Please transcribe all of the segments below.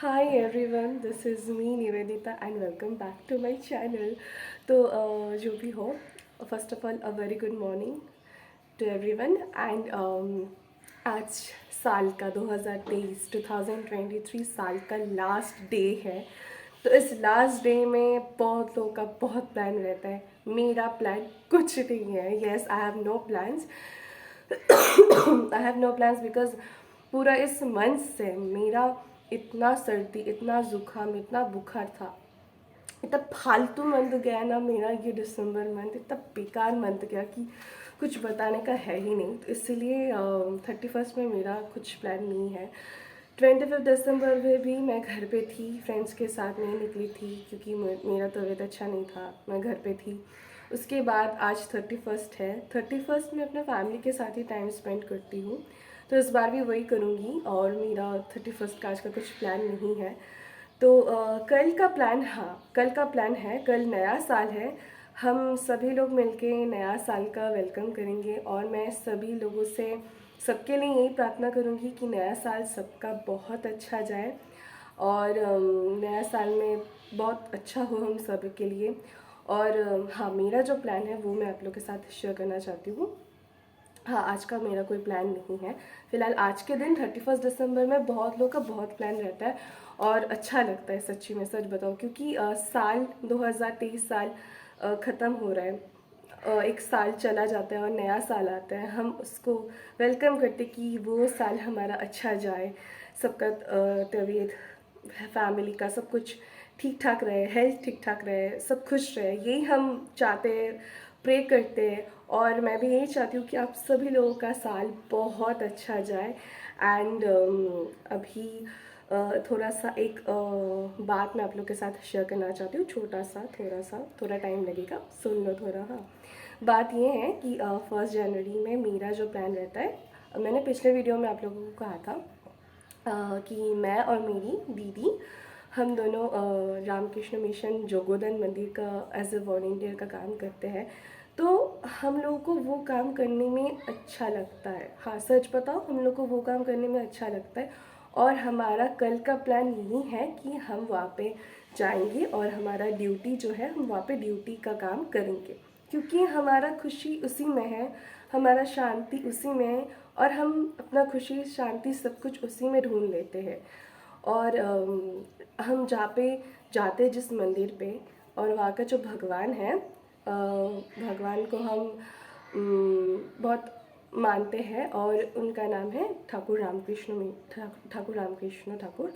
Hi everyone, this is me Nivedita and welcome back to my channel. तो जो भी हो, first of all a very good morning to everyone and आज साल का 2023 साल का लास्ट डे है। तो इस लास्ट डे में बहुत लोगों का बहुत प्लान रहता है। मेरा प्लान कुछ नहीं है। Yes, I have no plans. I have no plans because पूरा इस मंथ से मेरा इतना सर्दी, इतना ज़ुकाम, इतना बुखार था, इतना फालतू मंथ गया ना मेरा ये दिसंबर मंथ, इतना बेकार मंथ गया कि कुछ बताने का है ही नहीं। तो इसीलिए 31st में मेरा कुछ प्लान नहीं है। 25 दिसंबर में भी मैं घर पे थी, फ्रेंड्स के साथ नहीं निकली थी क्योंकि मेरा तबीयत अच्छा नहीं था, मैं घर पे थी। उसके बाद आज 31st है। 31st में अपने फैमिली के साथ ही टाइम स्पेंड करती हूँ, तो इस बार भी वही करूँगी और मेरा 31st का आज का कुछ प्लान नहीं है। तो कल का प्लान, हाँ कल का प्लान है, कल नया साल है। हम सभी लोग मिलके नया साल का वेलकम करेंगे और मैं सभी लोगों से, सबके लिए यही प्रार्थना करूँगी कि नया साल सबका बहुत अच्छा जाए और नया साल में बहुत अच्छा हो हम सब के लिए। और हाँ, मेरा जो प्लान है वो मैं आप लोग के साथ शेयर करना चाहती हूँ। हाँ, आज का मेरा कोई प्लान नहीं है फ़िलहाल। आज के दिन 31 दिसंबर में बहुत लोगों का बहुत प्लान रहता है और अच्छा लगता है सच्ची में, सच बताऊँ, क्योंकि साल 2023 साल ख़त्म हो रहा है। एक साल चला जाता है और नया साल आता है, हम उसको वेलकम करते कि वो साल हमारा अच्छा जाए, सबका तबीयत, फैमिली का सब कुछ ठीक ठाक रहे, हेल्थ ठीक ठाक रहे, सब खुश रहे, यही हम चाहते हैं, प्रे करते हैं। और मैं भी यही चाहती हूँ कि आप सभी लोगों का साल बहुत अच्छा जाए। एंड अभी थोड़ा सा एक बात मैं आप लोग के साथ शेयर करना चाहती हूँ, छोटा सा, थोड़ा टाइम लगेगा, सुन लो थोड़ा। हाँ, बात ये है कि 1 जनवरी में मेरा जो प्लान रहता है, मैंने पिछले वीडियो में आप लोगों को कहा था कि मैं और मेरी दीदी, हम दोनों रामकृष्ण मिशन जोगोदन मंदिर का एज ए वॉलंटियर का काम करते हैं। तो हम लोगों को वो काम करने में अच्छा लगता है। हाँ, सच बताओ, हम लोग को वो काम करने में अच्छा लगता है और हमारा कल का प्लान यही है कि हम वहाँ पे जाएंगे और हमारा ड्यूटी जो है, हम वहाँ पे ड्यूटी का काम करेंगे, क्योंकि हमारा खुशी उसी में है, हमारा शांति उसी में है और हम अपना खुशी शांति सब कुछ उसी में ढूंढ लेते हैं। और हम जहाँ पे जाते हैं, जिस मंदिर पे, और वहाँ का जो भगवान है, भगवान को हम बहुत मानते हैं और उनका नाम है ठाकुर रामकृष्ण ठाकुर रामकृष्ण ठाकुर।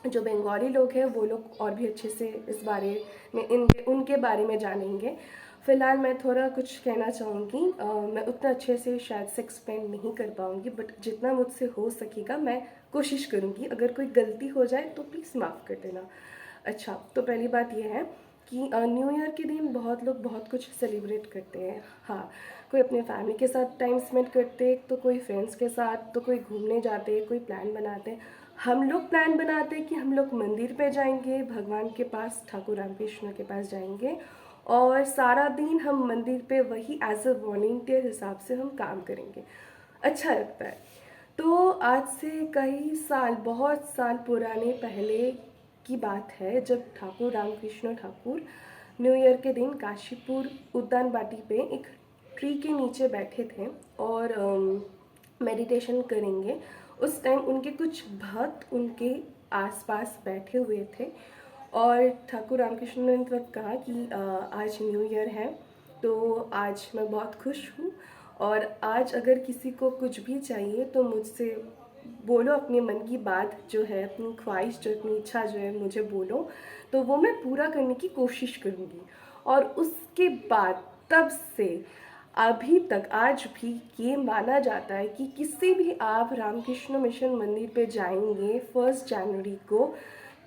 जो बंगाली लोग हैं वो लोग और भी अच्छे से इस बारे में, इनके उनके बारे में जानेंगे। फ़िलहाल मैं थोड़ा कुछ कहना चाहूँगी, मैं उतना अच्छे से शायद से एक्सप्लेन नहीं कर पाऊँगी, बट जितना मुझसे हो सकेगा मैं कोशिश करूँगी। अगर कोई गलती हो जाए तो प्लीज़ माफ़ कर देना। अच्छा, तो पहली बात यह है कि न्यू ईयर के दिन बहुत लोग बहुत कुछ सेलिब्रेट करते हैं। हाँ, कोई अपने फैमिली के साथ टाइम स्पेंड करते, तो कोई फ्रेंड्स के साथ, तो कोई घूमने जाते, कोई प्लान बनाते हैं। हम लोग प्लान बनाते हैं कि हम लोग मंदिर पे जाएंगे, भगवान के पास, ठाकुर रामकृष्ण के पास जाएंगे और सारा दिन हम मंदिर पे वही एज अ वॉलंटियर हिसाब से हम काम करेंगे। अच्छा लगता है। तो आज से कई साल, बहुत साल पुराने पहले की बात है, जब ठाकुर रामकृष्ण ठाकुर न्यू ईयर के दिन काशीपुर उद्यान बाटी पे एक ट्री के नीचे बैठे थे और मेडिटेशन करेंगे। उस टाइम उनके कुछ भक्त उनके आसपास बैठे हुए थे और ठाकुर रामकृष्ण ने तब कहा कि आज न्यू ईयर है, तो आज मैं बहुत खुश हूँ और आज अगर किसी को कुछ भी चाहिए तो मुझसे बोलो, अपने मन की बात जो है, अपनी ख्वाहिश जो, अपनी इच्छा जो है, मुझे बोलो, तो वो मैं पूरा करने की कोशिश करूँगी। और उसके बाद तब से अभी तक आज भी ये माना जाता है कि किसी भी आप रामकृष्ण मिशन मंदिर पे जाएंगे 1 जनवरी को,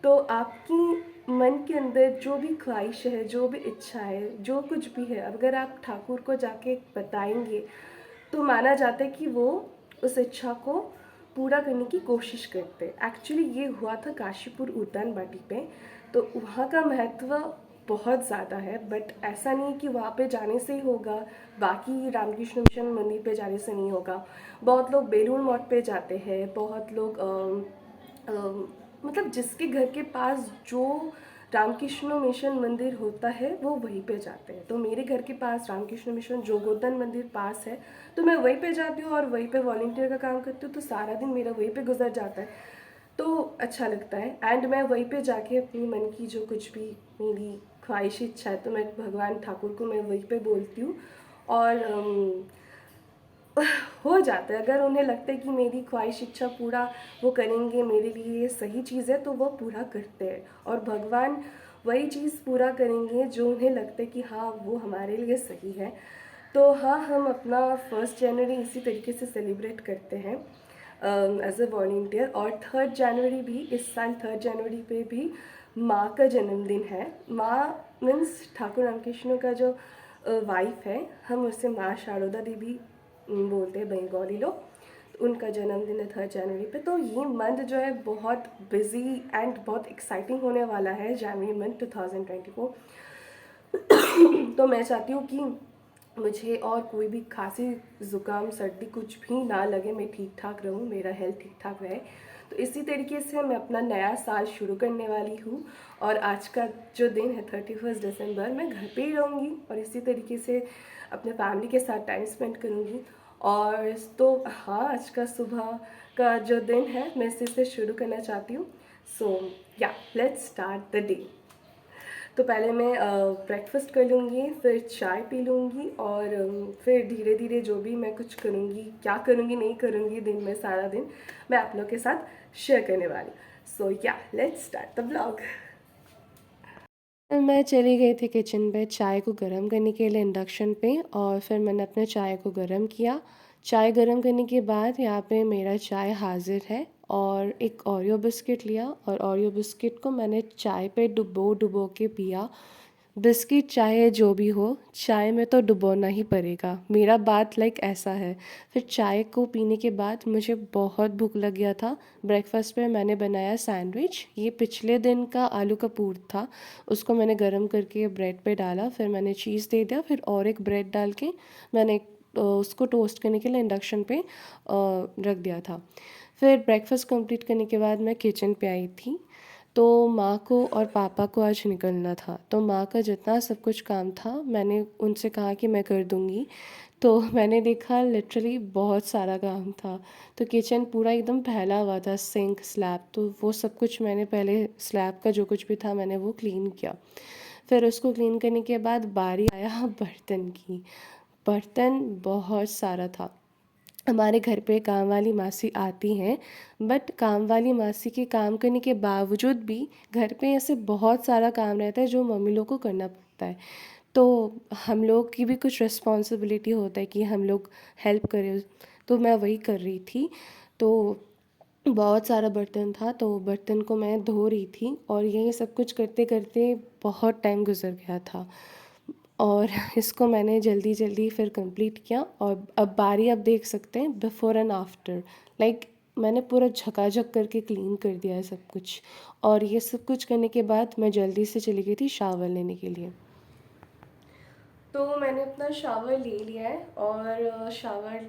तो आपकी मन के अंदर जो भी ख्वाहिश है, जो भी इच्छा है, जो कुछ भी है, अगर आप ठाकुर को जाके बताएंगे तो माना जाता है कि वो उस इच्छा को पूरा करने की कोशिश करते हैं। एक्चुअली ये हुआ था काशीपुर उद्यान बाटी पे, तो वहाँ का महत्व बहुत ज़्यादा है, बट ऐसा नहीं कि वहाँ पे जाने से ही होगा, बाकी रामकृष्ण मिशन मंदिर पे जाने से नहीं होगा। बहुत लोग बेलूर मठ पे जाते हैं, बहुत लोग मतलब जिसके घर के पास जो रामकृष्ण मिशन मंदिर होता है वो वहीं पे जाते हैं। तो मेरे घर के पास रामकृष्ण मिशन जोगोदन मंदिर पास है, तो मैं वहीं पे जाती हूँ और वहीं पे वॉलंटियर का काम करती हूँ। तो सारा दिन मेरा वहीं पे गुजर जाता है, तो अच्छा लगता है। एंड मैं वहीं पे जाके अपनी मन की जो कुछ भी मेरी ख्वाहिश इच्छा है, तो मैं भगवान ठाकुर को मैं वहीं पे बोलती हूँ। और हो जाता है। अगर उन्हें लगता है कि मेरी ख्वाहिश इच्छा पूरा वो करेंगे, मेरे लिए ये सही चीज़ है, तो वो पूरा करते हैं। और भगवान वही चीज़ पूरा करेंगे जो उन्हें लगता है कि हाँ वो हमारे लिए सही है। तो हाँ, हम अपना 1 जनवरी इसी तरीके से सेलिब्रेट करते हैं एज अ वॉल्टियर। और 3 जनवरी भी, इस साल 3 जनवरी पे भी माँ का जन्मदिन है। माँ मीन्स ठाकुर रामकृष्ण का जो वाइफ है, हम उससे माँ शारदा देवी बोलते हैं बंगाली लोग। तो उनका जन्मदिन है 3 जनवरी पे। तो ये मंथ जो है बहुत बिजी एंड बहुत एक्साइटिंग होने वाला है, जनवरी मंथ 2024। तो मैं चाहती हूँ कि मुझे और कोई भी खांसी ज़ुकाम सर्दी कुछ भी ना लगे, मैं ठीक ठाक रहूँ, मेरा हेल्थ ठीक ठाक रहे। तो इसी तरीके से मैं अपना नया साल शुरू करने वाली हूँ। और आज का जो दिन है 31 दिसंबर, मैं घर पे ही रहूँगी और इसी तरीके से अपने फैमिली के साथ टाइम स्पेंड करूँगी। और तो हाँ, आज का सुबह का जो दिन है मैं इसी से शुरू करना चाहती हूँ। सो या, लेट्स स्टार्ट द डे। तो पहले मैं ब्रेकफास्ट कर लूँगी, फिर चाय पी लूँगी और फिर धीरे धीरे जो भी मैं कुछ करूँगी, क्या करूँगी नहीं करूँगी दिन में सारा दिन, मैं आप लोग के साथ शेयर करने वाली। सो या, लेट्स स्टार्ट द ब्लॉग। मैं चली गई थी किचन पे चाय को गर्म करने के लिए इंडक्शन पे, और फिर मैंने अपने चाय को गर्म किया। चाय गर्म करने के बाद यहाँ पे मेरा चाय हाज़िर है। और एक ओरियो बिस्किट लिया और ओरियो बिस्किट को मैंने चाय पे डुबो डुबो के पिया। बिस्किट चाहे जो भी हो, चाय में तो डुबोना ही पड़ेगा, मेरा बात लाइक ऐसा है। फिर चाय को पीने के बाद मुझे बहुत भूख लग गया था। ब्रेकफास्ट में मैंने बनाया सैंडविच, ये पिछले दिन का आलू का पूर था, उसको मैंने गरम करके ब्रेड पे डाला, फिर मैंने चीज़ दे दिया, फिर और एक ब्रेड डाल के मैंने उसको टोस्ट करने के लिए इंडक्शन पे रख दिया था। फिर ब्रेकफास्ट कंप्लीट करने के बाद मैं किचन पे आई थी। तो माँ को और पापा को आज निकलना था, तो माँ का जितना सब कुछ काम था मैंने उनसे कहा कि मैं कर दूँगी। तो मैंने देखा लिटरली बहुत सारा काम था। तो किचन पूरा एकदम फैला हुआ था, सिंक, स्लैब, तो वो सब कुछ मैंने पहले स्लैब का जो कुछ भी था मैंने वो क्लीन किया। फिर उसको क्लीन करने के बाद बारी आया बर्तन की। बर्तन बहुत सारा था। हमारे घर पे काम वाली मासी आती हैं, बट काम वाली मासी के काम करने के बावजूद भी घर पे ऐसे बहुत सारा काम रहता है जो मम्मी लोग को करना पड़ता है। तो हम लोग की भी कुछ रिस्पॉन्सिबिलिटी होता है कि हम लोग हेल्प करें, तो मैं वही कर रही थी। तो बहुत सारा बर्तन था, तो बर्तन को मैं धो रही थी और यही सब कुछ करते करते बहुत टाइम गुजर गया था। और इसको मैंने जल्दी जल्दी फिर कंप्लीट किया। और अब बारी, अब देख सकते हैं बिफ़ोर एंड आफ्टर, लाइक मैंने पूरा झकाझक करके क्लीन कर दिया है सब कुछ। और ये सब कुछ करने के बाद मैं जल्दी से चली गई थी शावर लेने के लिए। तो मैंने अपना शावर ले लिया है और शावर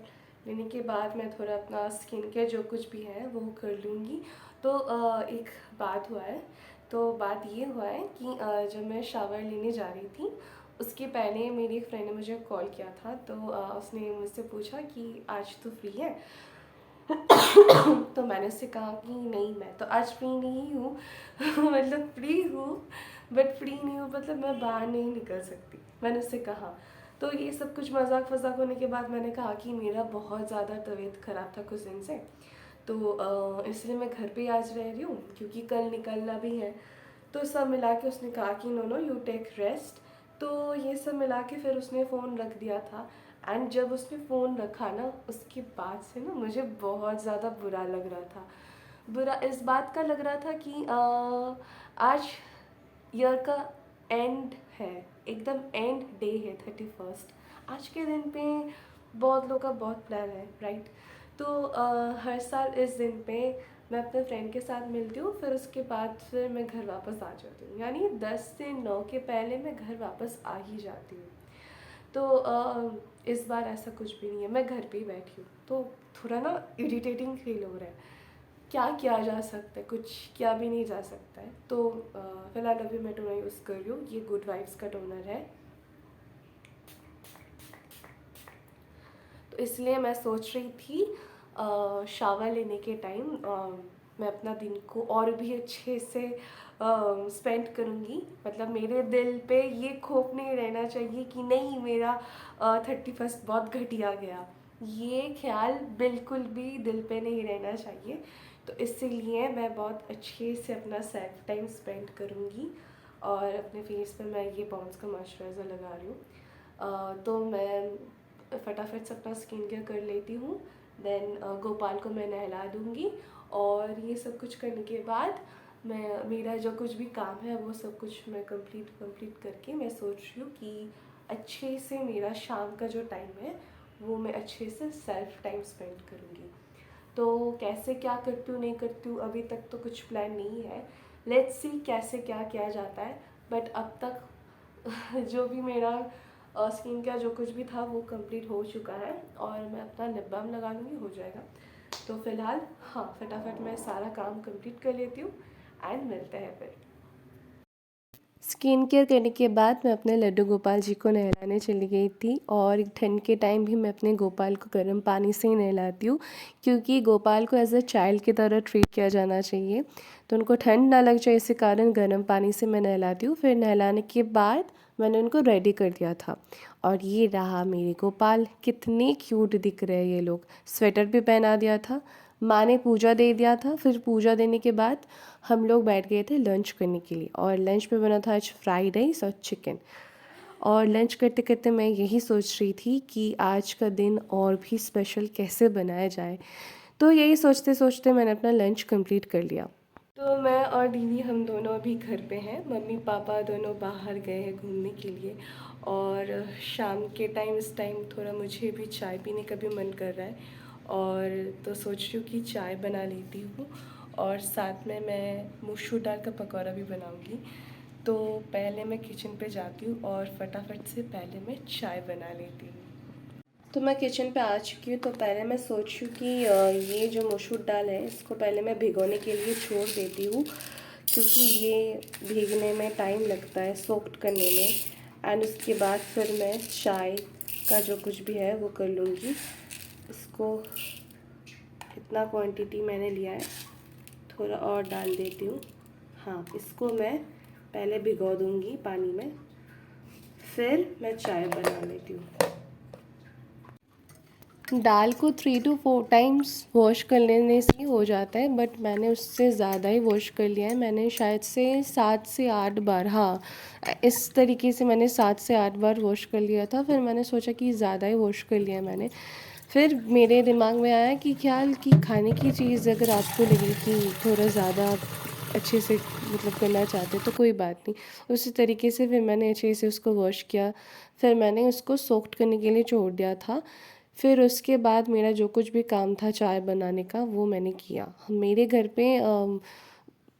लेने के बाद मैं थोड़ा अपना स्किन केयर जो कुछ भी है वो कर लूँगी। तो एक बात हुआ है, तो बात ये हुआ है कि जब मैं शावर लेने जा रही थी उसके पहले मेरी एक फ्रेंड ने मुझे कॉल किया था। तो उसने मुझसे पूछा कि आज तो फ्री है। तो मैंने उससे कहा कि नहीं, मैं तो आज फ्री नहीं हूँ। मतलब फ्री हूँ बट फ्री नहीं हूँ, मतलब मैं बाहर नहीं निकल सकती, मैंने उससे कहा। तो ये सब कुछ मजाक वजाक होने के बाद मैंने कहा कि मेरा बहुत ज़्यादा तबीयत ख़राब था कुछ दिन से, तो इसलिए मैं घर पे आज रह रही हूँ क्योंकि कल निकलना भी है। तो सब मिला के उसने कहा कि no no, you take rest. तो ये सब मिला के फिर उसने फ़ोन रख दिया था। एंड जब उसने फ़ोन रखा ना, उसके बाद से ना मुझे बहुत ज़्यादा बुरा लग रहा था। बुरा इस बात का लग रहा था कि आज ईयर का एंड है, एकदम एंड डे है 31st। आज के दिन पे बहुत लोगों का बहुत प्लान है, राइट। तो हर साल इस दिन पे मैं अपने फ्रेंड के साथ मिलती हूँ, फिर उसके बाद फिर मैं घर वापस आ जाती हूँ, यानी 10 से 9 के पहले मैं घर वापस आ ही जाती हूँ। तो इस बार ऐसा कुछ भी नहीं है, मैं घर पे ही बैठी हूँ, तो थोड़ा ना इरिटेटिंग फील हो रहा है। क्या किया जा सकता है, कुछ किया भी नहीं जा सकता है। तो फ़िलहाल अभी मैं टोनर यूज़ कर रही हूँ, ये गुड वाइब्स का टोनर है। तो इसलिए मैं सोच रही थी शावर लेने के टाइम मैं अपना दिन को और भी अच्छे से स्पेंड करूँगी। मतलब मेरे दिल पे ये खौफ नहीं रहना चाहिए कि नहीं मेरा 31st बहुत घटिया गया, ये ख्याल बिल्कुल भी दिल पे नहीं रहना चाहिए। तो इसीलिए मैं बहुत अच्छे से अपना सेल्फ टाइम स्पेंड करूँगी। और अपने फेस पे मैं ये पॉन्ड्स का मॉइस्चराइज़र लगा रही हूँ। तो मैं फटाफट से अपना स्किन केयर कर लेती हूँ। देन गोपाल को मैं नहला दूँगी। और ये सब कुछ करने के बाद मैं मेरा जो कुछ भी काम है वो सब कुछ मैं कंप्लीट करके मैं सोच रही हूँ कि अच्छे से मेरा शाम का जो टाइम है वो मैं अच्छे से सेल्फ टाइम स्पेंड करूँगी। तो कैसे क्या करती हूँ नहीं करती हूँ अभी तक तो कुछ प्लान नहीं है। लेट्स सी कैसे क्या किया जाता है। बट अब तक जो भी मेरा स्किन का जो कुछ भी था वो कंप्लीट हो चुका है। और मैं अपना लिप बाम लगा लूँगी, हो जाएगा। तो फ़िलहाल हाँ, फटाफट मैं सारा काम कंप्लीट कर लेती हूँ एंड मिलते हैं फिर। स्किन केयर करने के बाद मैं अपने लड्डू गोपाल जी को नहलाने चली गई थी। और ठंड के टाइम भी मैं अपने गोपाल को गर्म पानी से ही नहलाती हूँ, क्योंकि गोपाल को एज अ चाइल्ड की तरह ट्रीट किया जाना चाहिए। तो उनको ठंड ना लग जाए इसी कारण गर्म पानी से मैं नहलाती हूँ। फिर नहलाने के बाद मैंने उनको रेडी कर दिया था। और ये रहा मेरे गोपाल, कितने क्यूट दिख रहे हैं ये लोग। स्वेटर भी पहना दिया था, माँ ने पूजा दे दिया था। फिर पूजा देने के बाद हम लोग बैठ गए थे लंच करने के लिए। और लंच में बना था आज फ्राइड राइस और चिकन। और लंच करते करते मैं यही सोच रही थी कि आज का दिन और भी स्पेशल कैसे बनाया जाए। तो यही सोचते सोचते मैंने अपना लंच कंप्लीट कर लिया। तो मैं और दीदी हम दोनों अभी घर पे हैं। मम्मी पापा दोनों बाहर गए हैं घूमने के लिए। और शाम के टाइम इस टाइम थोड़ा मुझे भी चाय पीने का भी मन कर रहा है। और तो सोच रही हूँ कि चाय बना लेती हूँ और साथ में मैं मसूर दाल का पकौड़ा भी बनाऊँगी। तो पहले मैं किचन पे जाती हूँ और फटाफट से पहले मैं चाय बना लेती हूँ। तो मैं किचन पे आ चुकी हूँ। तो पहले मैं सोच रही हूँ कि ये जो मसूर दाल है इसको पहले मैं भिगोने के लिए छोड़ देती हूँ, क्योंकि ये भीगने में टाइम लगता है, सोक्ड करने में। एंड उसके बाद फिर मैं चाय का जो कुछ भी है वो कर लूँगी। इसको इतना क्वांटिटी मैंने लिया है, थोड़ा और डाल देती हूँ। हाँ, इसको मैं पहले भिगो दूँगी पानी में, फिर मैं चाय बना लेती हूँ। दाल को 3 to 4 टाइम्स वॉश कर लेने से ही हो जाता है, बट मैंने उससे ज़्यादा ही वॉश कर लिया है। मैंने शायद से 7 से 8 बार, हाँ, इस तरीके से मैंने 7 से 8 बार वॉश कर लिया था। फिर मैंने सोचा कि ज़्यादा ही वॉश कर लिया मैंने। फिर मेरे दिमाग में आया कि ख्याल कि खाने की चीज़ अगर आपको लगे कि थोड़ा ज़्यादा अच्छे से मतलब करना चाहते तो कोई बात नहीं। उसी तरीके से फिर मैंने अच्छे से उसको वॉश किया। फिर मैंने उसको सोक्ड करने के लिए छोड़ दिया था। फिर उसके बाद मेरा जो कुछ भी काम था चाय बनाने का वो मैंने किया। मेरे घर पे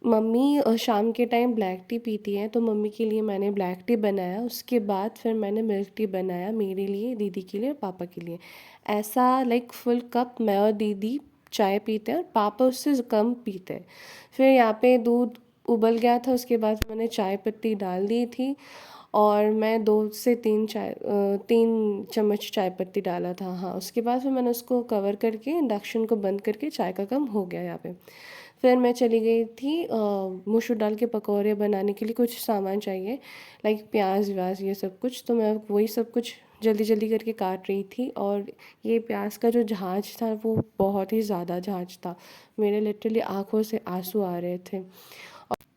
मम्मी शाम के टाइम ब्लैक टी पीती हैं, तो मम्मी के लिए मैंने ब्लैक टी बनाया। उसके बाद फिर मैंने मिल्क टी बनाया मेरे लिए, दीदी के लिए और पापा के लिए। ऐसा लाइक फुल कप मैं और दीदी चाय पीते हैं और पापा उससे कम पीते हैं। फिर यहाँ पे दूध उबल गया था, उसके बाद मैंने चाय पत्ती डाल दी थी और मैं 3 चम्मच चाय पत्ती डाला था। हाँ, उसके बाद फिर मैंने उसको कवर करके इंडक्शन को बंद करके, चाय का कम हो गया यहाँ पे। फिर मैं चली गई थी मसूर दाल के पकौड़े बनाने के लिए। कुछ सामान चाहिए लाइक प्याज व्याज ये सब कुछ, तो मैं वही सब कुछ जल्दी जल्दी करके काट रही थी। और ये प्याज का जो झाँझ था वो बहुत ही ज़्यादा झाँझ था, मेरे लिटरली आँखों से आंसू आ रहे थे।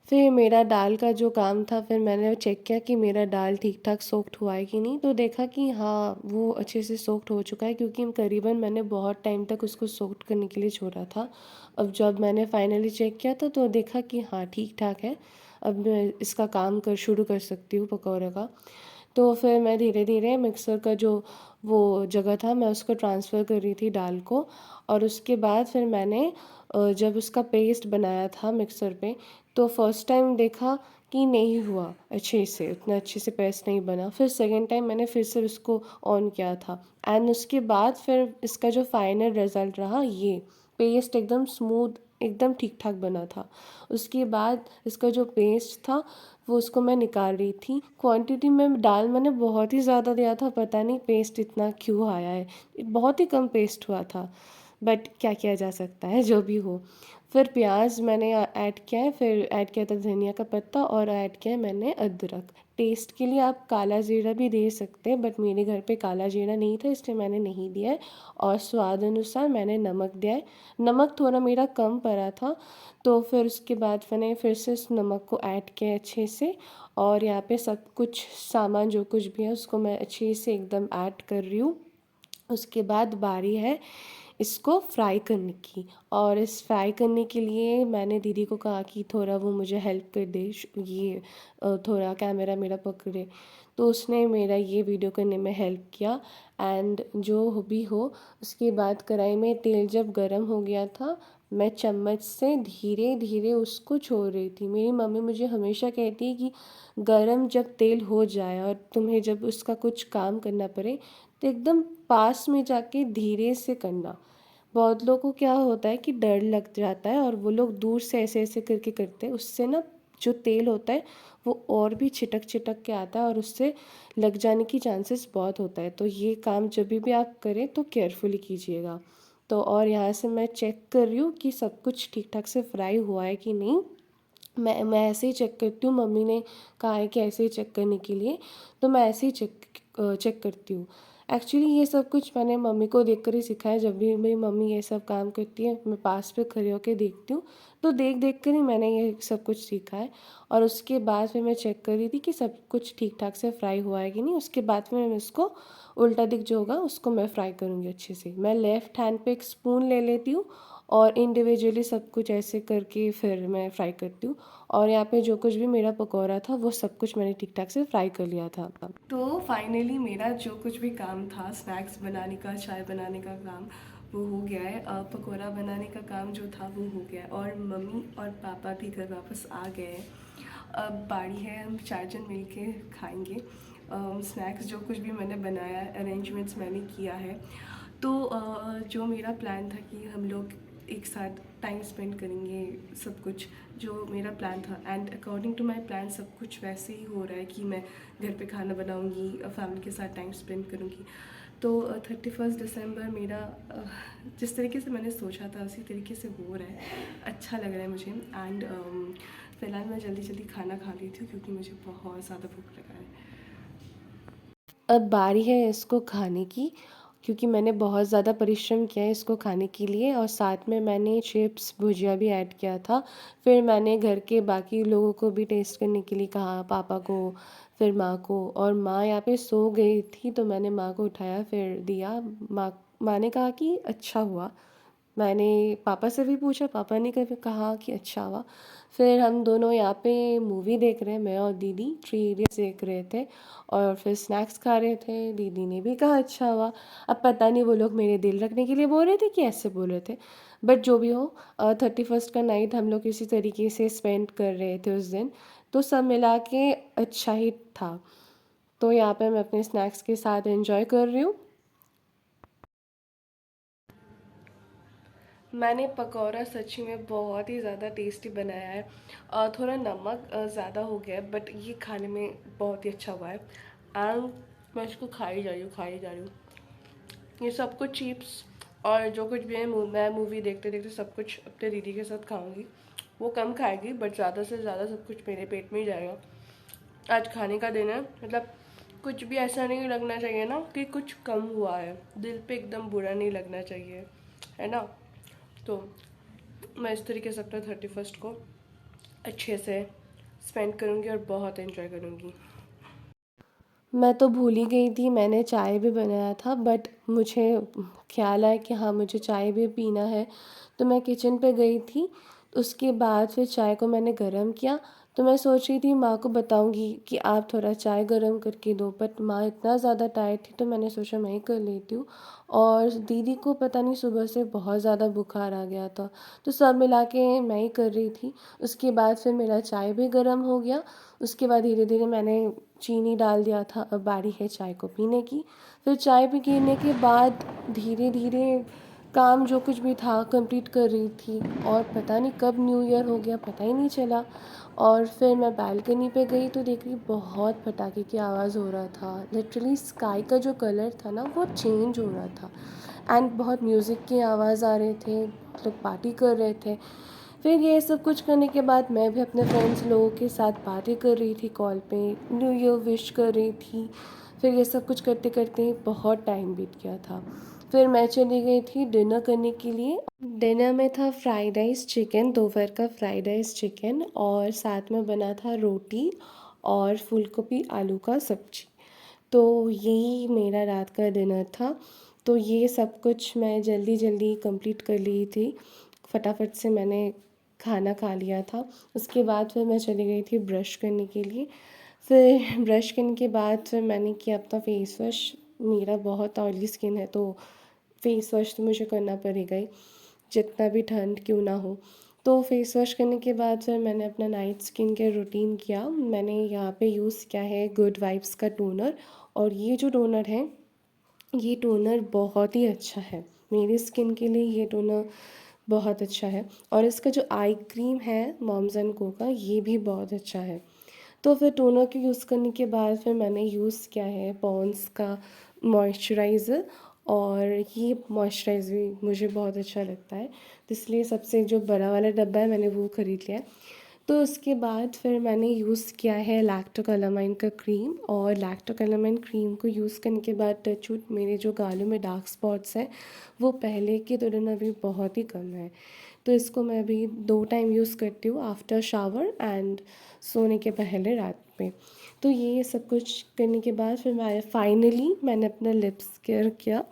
फिर मेरा दाल का जो काम था, फिर मैंने चेक किया कि मेरा दाल ठीक ठाक सोक्ड हुआ है कि नहीं। तो देखा कि हाँ, वो अच्छे से सोक्ड हो चुका है, क्योंकि करीबन मैंने बहुत टाइम तक उसको सोक्ड करने के लिए छोड़ा था। अब जब मैंने फाइनली चेक किया था तो देखा कि हाँ ठीक ठाक है। अब मैं इसका काम शुरू कर सकती हूँ पकौड़े का। तो फिर मैं धीरे धीरे मिक्सर का जो वो जगह था मैं उसको ट्रांसफ़र कर रही थी दाल को। और उसके बाद फिर मैंने जब उसका पेस्ट बनाया था मिक्सर पे, तो फर्स्ट टाइम देखा कि नहीं हुआ अच्छे से, उतना अच्छे से पेस्ट नहीं बना। फिर सेकंड टाइम मैंने फिर से उसको ऑन किया था। एंड उसके बाद फिर इसका जो फाइनल रिज़ल्ट रहा, ये पेस्ट एकदम स्मूथ एकदम ठीक ठाक बना था। उसके बाद इसका जो पेस्ट था वो उसको मैं निकाल रही थी। क्वांटिटी में दाल मैंने बहुत ही ज़्यादा दिया था, पता नहीं पेस्ट इतना क्यों आया है, बहुत ही कम पेस्ट हुआ था। बट क्या किया जा सकता है, जो भी हो। फिर प्याज मैंने ऐड किया है, फिर ऐड किया था धनिया का पत्ता और ऐड किया है मैंने अदरक। टेस्ट के लिए आप काला जीरा भी दे सकते हैं, बट मेरे घर पे काला जीरा नहीं था इसलिए मैंने नहीं दिया है। और स्वाद अनुसार मैंने नमक दिया है। नमक थोड़ा मेरा कम पड़ा था, तो फिर उसके बाद मैंने फिर से उस नमक को ऐड किया अच्छे से। और यहाँ पे सब कुछ सामान जो कुछ भी है उसको मैं अच्छे से एकदम ऐड कर रही हूँ। उसके बाद बारी है इसको फ्राई करने की। और इस फ्राई करने के लिए मैंने दीदी को कहा कि थोड़ा वो मुझे हेल्प कर दे, ये थोड़ा कैमरा मेरा पकड़े। तो उसने मेरा ये वीडियो करने में हेल्प किया। एंड जो भी हो, उसके बाद कढ़ाई में तेल जब गर्म हो गया था, मैं चम्मच से धीरे धीरे उसको छोड़ रही थी। मेरी मम्मी मुझे हमेशा कहती है कि गरम जब तेल हो जाए और तुम्हें जब उसका कुछ काम करना पड़े तो एकदम पास में जाके धीरे से करना। बहुत लोगों को क्या होता है कि डर लग जाता है और वो लोग दूर से ऐसे ऐसे करके करते हैं, उससे ना जो तेल होता है वो और भी छिटक छिटक के आता है और उससे लग जाने की चांसेस बहुत होता है। तो ये काम जब भी आप करें तो केयरफुली कीजिएगा। तो और यहाँ से मैं चेक कर रही हूँ कि सब कुछ ठीक ठाक से फ्राई हुआ है कि नहीं। मैं ऐसे ही चेक करती हूँ, मम्मी ने कहा है कि ऐसे ही चेक करने के लिए, तो मैं ऐसे ही चेक करती हूँ। एक्चुअली ये सब कुछ मैंने मम्मी को देख कर ही सीखा है। जब भी मेरी मम्मी ये सब काम करती है मैं पास पे खड़े होकर देखती हूँ, तो देख देख कर ही मैंने ये सब कुछ सीखा है। और उसके बाद फिर मैं चेक कर रही थी कि सब कुछ ठीक ठाक से फ्राई हुआ है कि नहीं। उसके बाद फिर मैं इसको उल्टा दिख जो होगा उसको मैं फ्राई करूँगी अच्छे से। मैं लेफ़्ट हैंड पे एक स्पून ले लेती हूँ और इंडिविजुअली सब कुछ ऐसे करके फिर मैं फ्राई करती हूँ। और यहाँ पे जो कुछ भी मेरा पकौड़ा था वो सब कुछ मैंने ठीक ठाक से फ्राई कर लिया था। तो फाइनली मेरा जो कुछ भी काम था, स्नैक्स बनाने का, चाय बनाने का काम, वो हो गया है। पकौड़ा बनाने का काम जो था वो हो गया है और मम्मी और पापा भी घर वापस आ गए हैं। अब बारी है हम चार जन मिल के खाएँगे। स्नैक्स जो कुछ भी मैंने बनाया है, अरेंजमेंट्स मैंने किया है। तो जो मेरा प्लान था कि हम लोग एक साथ टाइम स्पेंड करेंगे, सब कुछ जो मेरा प्लान था, and according to my plan सब कुछ वैसे ही हो रहा है कि मैं घर पे खाना बनाऊंगी, फैमिली के साथ टाइम स्पेंड करूंगी। तो 31 दिसंबर मेरा जिस तरीके से मैंने सोचा था उसी तरीके से हो रहा है। अच्छा लग रहा है मुझे। एंड फ़िलहाल मैं जल्दी जल्दी खाना खा लेती हूँ क्योंकि मुझे बहुत ज़्यादा भूख लगा है। अब बारी है इसको खाने की, क्योंकि मैंने बहुत ज़्यादा परिश्रम किया है इसको खाने के लिए। और साथ में मैंने चिप्स भुजिया भी ऐड किया था। फिर मैंने घर के बाकी लोगों को भी टेस्ट करने के लिए कहा, पापा को, फिर माँ को। और माँ यहाँ पे सो गई थी तो मैंने माँ को उठाया फिर दिया। माँ ने कहा कि अच्छा हुआ। मैंने पापा से भी पूछा, पापा ने कभी कहा कि अच्छा हुआ। फिर हम दोनों यहाँ पे मूवी देख रहे हैं, मैं और दीदी थ्री इडियट्स देख रहे थे और फिर स्नैक्स खा रहे थे। दीदी ने भी कहा अच्छा हुआ। अब पता नहीं वो लोग मेरे दिल रखने के लिए बोल रहे थे कि ऐसे बोल रहे थे, बट जो भी हो, 31st का नाइट हम लोग इसी तरीके से स्पेंड कर रहे थे उस दिन। तो सब मिला के अच्छा ही था। तो यहाँ पे मैं अपने स्नैक्स के साथ एंजॉय कर रही हूँ। मैंने पकौड़ा सच्ची में बहुत ही ज़्यादा टेस्टी बनाया है। थोड़ा नमक ज़्यादा हो गया है, बट ये खाने में बहुत ही अच्छा हुआ है। एंड मैं इसको खा ही जा रही हूँ, खा ही जा रही हूँ। ये सब कुछ चिप्स और जो कुछ भी है, मैं मूवी देखते देखते सब कुछ अपने दीदी के साथ खाऊंगी। वो कम खाएगी बट ज़्यादा से ज़्यादा सब कुछ मेरे पेट में ही जाएगा। आज खाने का दिन है, मतलब कुछ भी ऐसा नहीं लगना चाहिए ना कि कुछ कम हुआ है। दिल पे एकदम बुरा नहीं लगना चाहिए, है ना। तो मैं इस तरीके से अपने 31st को अच्छे से स्पेंड करूँगी और बहुत एंजॉय करूँगी। मैं तो भूल ही गई थी, मैंने चाय भी बनाया था, बट मुझे ख्याल आया कि हाँ मुझे चाय भी पीना है। तो मैं किचन पे गई थी। उसके बाद फिर चाय को मैंने गरम किया। तो मैं सोच रही थी माँ को बताऊंगी कि आप थोड़ा चाय गरम करके दो, बट माँ इतना ज़्यादा टायर्ड थी तो मैंने सोचा मैं ही कर लेती हूँ। और दीदी को पता नहीं सुबह से बहुत ज़्यादा बुखार आ गया था, तो सब मिला के मैं ही कर रही थी। उसके बाद फिर मेरा चाय भी गर्म हो गया। उसके बाद धीरे धीरे मैंने चीनी डाल दिया था। अब बारी है चाय को पीने की। फिर चाय पी पीने के बाद धीरे धीरे काम जो कुछ भी था कंप्लीट कर रही थी, और पता नहीं कब न्यू ईयर हो गया, पता ही नहीं चला। और फिर मैं बालकनी पे गई तो देख रही बहुत पटाखे की आवाज़ हो रहा था। लिटरली स्काई का जो कलर था ना वो चेंज हो रहा था, एंड बहुत म्यूज़िक की आवाज़ आ रहे थे, लोग पार्टी कर रहे थे। फिर ये सब कुछ करने के बाद मैं भी अपने फ्रेंड्स लोगों के साथ बातें कर रही थी, कॉल पे न्यू ईयर विश कर रही थी। फिर ये सब कुछ करते करते बहुत टाइम बीत गया था। फिर मैं चली गई थी डिनर करने के लिए। डिनर में था फ्राइड राइस चिकन, दोपहर का फ्राइड राइस चिकन, और साथ में बना था रोटी और फूलगोभी आलू का सब्जी। तो यही मेरा रात का डिनर था। तो ये सब कुछ मैं जल्दी जल्दी कंप्लीट कर ली थी, फटाफट से मैंने खाना खा लिया था। उसके बाद फिर मैं चली गई थी ब्रश करने के लिए। फिर ब्रश करने के बाद फिर मैंने किया अपना फेस वॉश। मेरा बहुत ऑयली स्किन है तो फेस वॉश तो मुझे करना पड़ेगा ही, जितना भी ठंड क्यों ना हो। तो फेस वॉश करने के बाद फिर मैंने अपना नाइट स्किन केयर रूटीन किया। मैंने यहाँ पे यूज़ किया है गुड वाइब्स का टोनर, और ये जो टोनर है ये टोनर बहुत ही अच्छा है मेरी स्किन के लिए। ये टोनर बहुत अच्छा है, और इसका जो आई क्रीम है मॉम्स एंड को का, ये भी बहुत अच्छा है। तो फिर टोनर के यूज़ करने के बाद फिर मैंने यूज़ किया है पॉन्ड्स का मॉइस्चराइज़र, और ये मॉइस्चराइज़र भी मुझे बहुत अच्छा लगता है, तो इसलिए सबसे जो बड़ा वाला डब्बा है मैंने वो ख़रीद लिया है। तो उसके बाद फिर मैंने यूज़ किया है लैक्टोकैलामाइन का क्रीम, और लैक्टोकैलामाइन क्रीम को यूज़ करने के बाद टचवुड मेरे जो गालों में डार्क स्पॉट्स हैं वो पहले की तुलना अभी बहुत ही कम है। तो इसको मैं अभी 2 टाइम यूज़ करती हूँ, आफ्टर शावर एंड सोने के पहले रात में। तो ये सब कुछ करने के बाद फिर मैंने अपना लिप्स केयर किया,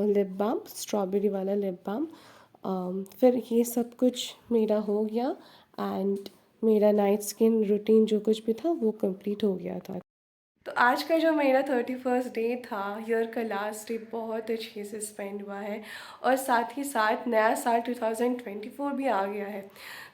लिप बाम, स्ट्रॉबेरी वाला लिप बाम। फिर ये सब कुछ मेरा हो गया, एंड मेरा नाइट स्किन रूटीन जो कुछ भी था वो कंप्लीट हो गया था। तो आज का जो मेरा 31st डे था, ईयर का लास्ट डे, बहुत अच्छे से स्पेंड हुआ है, और साथ ही साथ नया साल 2024 भी आ गया है।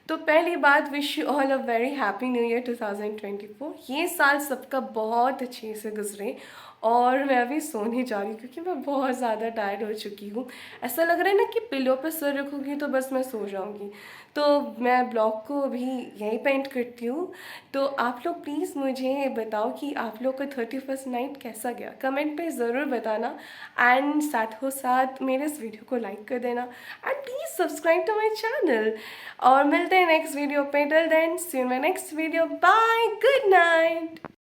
तो पहली बात, wish you all a very happy new year 2024। ये साल सबका बहुत अच्छे से गुजरे, और मैं अभी सोने जा रही हूँ क्योंकि मैं बहुत ज़्यादा टायर्ड हो चुकी हूँ। ऐसा लग रहा है ना कि पिलो पे सर रखूँगी तो बस मैं सो जाऊँगी। तो मैं ब्लॉग को अभी यहीं पेंट करती हूँ। तो आप लोग प्लीज़ मुझे बताओ कि आप लोग का 31st नाइट कैसा गया, कमेंट पे ज़रूर बताना, एंड साथों साथ मेरे इस वीडियो को लाइक कर देना, and please subscribe to my channel. और मिलते हैं नेक्स्ट वीडियो पे। Till then see you in my next video, bye, good night.